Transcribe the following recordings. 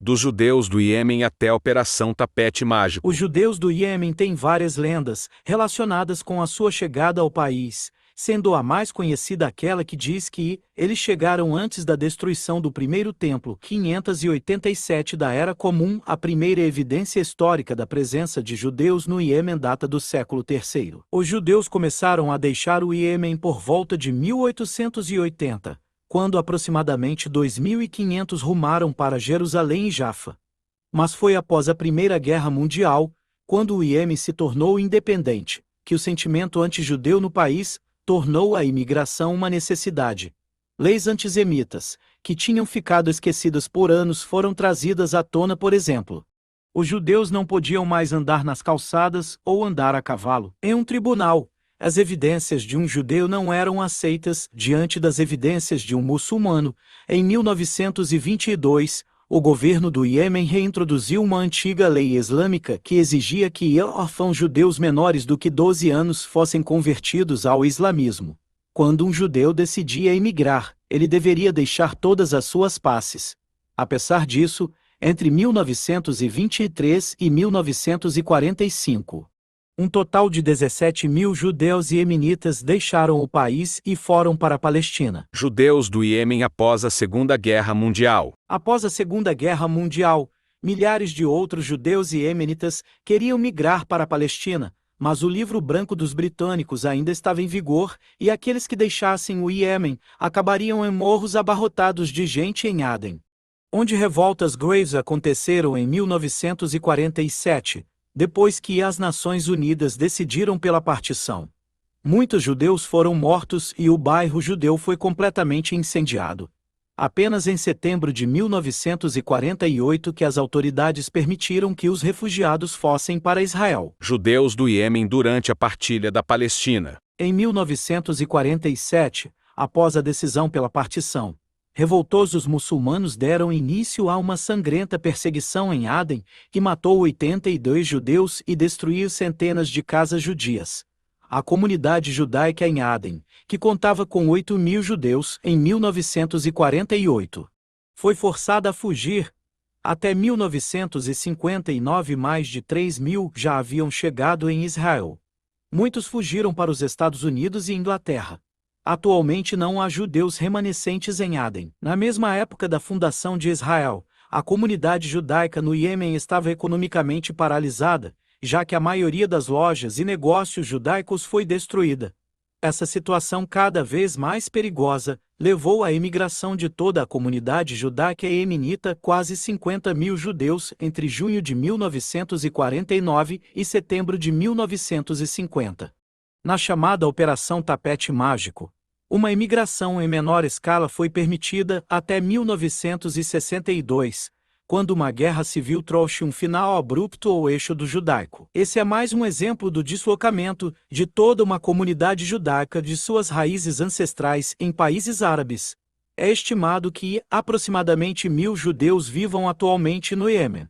Dos judeus do Iêmen até a Operação Tapete Mágico. Os judeus do Iêmen têm várias lendas relacionadas com a sua chegada ao país, sendo a mais conhecida aquela que diz que eles chegaram antes da destruição do primeiro templo, 587 da Era Comum. A primeira evidência histórica da presença de judeus no Iêmen data do século III. Os judeus começaram a deixar o Iêmen por volta de 1880. Quando aproximadamente 2.500 rumaram para Jerusalém e Jafa. Mas foi após a Primeira Guerra Mundial, quando o Iêmen se tornou independente, que o sentimento anti-judeu no país tornou a imigração uma necessidade. Leis antissemitas, que tinham ficado esquecidas por anos, foram trazidas à tona. Por exemplo, os judeus não podiam mais andar nas calçadas ou andar a cavalo. Em um tribunal, as evidências de um judeu não eram aceitas diante das evidências de um muçulmano. Em 1922, o governo do Iêmen reintroduziu uma antiga lei islâmica que exigia que órfãos judeus menores do que 12 anos fossem convertidos ao islamismo. Quando um judeu decidia emigrar, ele deveria deixar todas as suas posses. Apesar disso, entre 1923 e 1945, um total de 17.000 judeus iemenitas deixaram o país e foram para a Palestina. Judeus do Iêmen após a Segunda Guerra Mundial. Após a Segunda Guerra Mundial, milhares de outros judeus iemenitas queriam migrar para a Palestina, mas o livro branco dos britânicos ainda estava em vigor e aqueles que deixassem o Iêmen acabariam em morros abarrotados de gente em Aden, onde revoltas graves aconteceram em 1947. Depois que as Nações Unidas decidiram pela partição. Muitos judeus foram mortos e o bairro judeu foi completamente incendiado. Apenas em setembro de 1948 que as autoridades permitiram que os refugiados fossem para Israel. Judeus do Iêmen durante a partilha da Palestina. Em 1947, após a decisão pela partição, revoltosos muçulmanos deram início a uma sangrenta perseguição em Aden, que matou 82 judeus e destruiu centenas de casas judias. A comunidade judaica em Aden, que contava com 8.000 judeus em 1948, foi forçada a fugir. Até 1959, mais de 3.000 já haviam chegado em Israel. Muitos fugiram para os Estados Unidos e Inglaterra. Atualmente não há judeus remanescentes em Aden. Na mesma época da fundação de Israel, a comunidade judaica no Iêmen estava economicamente paralisada, já que a maioria das lojas e negócios judaicos foi destruída. Essa situação cada vez mais perigosa levou à imigração de toda a comunidade judaica iemenita, quase 50.000 judeus, entre junho de 1949 e setembro de 1950. Na chamada Operação Tapete Mágico, uma imigração em menor escala foi permitida até 1962, quando uma guerra civil trouxe um final abrupto ao eixo judaico. Esse é mais um exemplo do deslocamento de toda uma comunidade judaica de suas raízes ancestrais em países árabes. É estimado que aproximadamente 1.000 judeus vivam atualmente no Iêmen.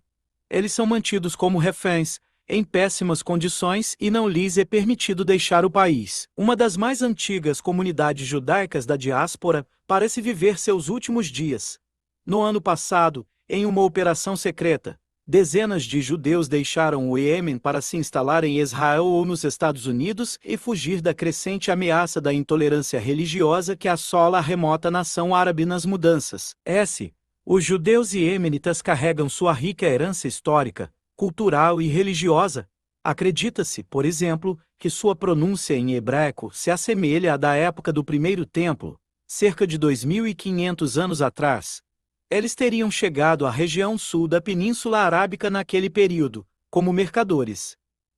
Eles são mantidos como reféns, em péssimas condições, e não lhes é permitido deixar o país. Uma das mais antigas comunidades judaicas da diáspora parece viver seus últimos dias. No ano passado, em uma operação secreta, dezenas de judeus deixaram o Iêmen para se instalar em Israel ou nos Estados Unidos e fugir da crescente ameaça da intolerância religiosa que assola a remota nação árabe. Nas mudanças, os judeus iemenitas carregam sua rica herança histórica, cultural e religiosa. Acredita-se, por exemplo, que sua pronúncia em hebraico se assemelha à da época do Primeiro Templo, cerca de 2.500 anos atrás. Eles teriam chegado à região sul da Península Arábica naquele período, como mercadores.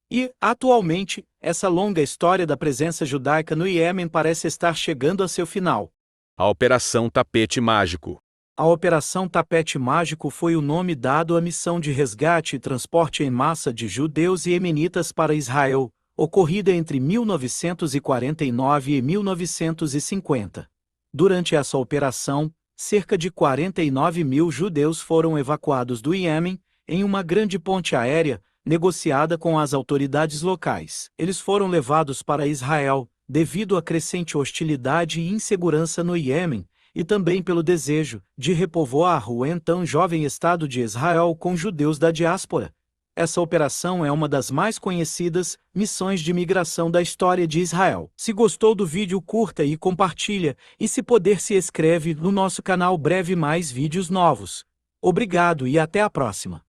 E, atualmente, essa longa história da presença judaica no Iêmen parece estar chegando a seu final. A Operação Tapete Mágico. A Operação Tapete Mágico foi o nome dado à missão de resgate e transporte em massa de judeus iemenitas para Israel, ocorrida entre 1949 e 1950. Durante essa operação, cerca de 49.000 judeus foram evacuados do Iêmen, em uma grande ponte aérea, negociada com as autoridades locais. Eles foram levados para Israel, devido à crescente hostilidade e insegurança no Iêmen, e também pelo desejo de repovoar o então jovem Estado de Israel com judeus da diáspora. Essa operação é uma das mais conhecidas missões de migração da história de Israel. Se gostou do vídeo, curta e compartilha, e se puder, se inscreve no nosso canal. Breve mais vídeos novos. Obrigado e até a próxima.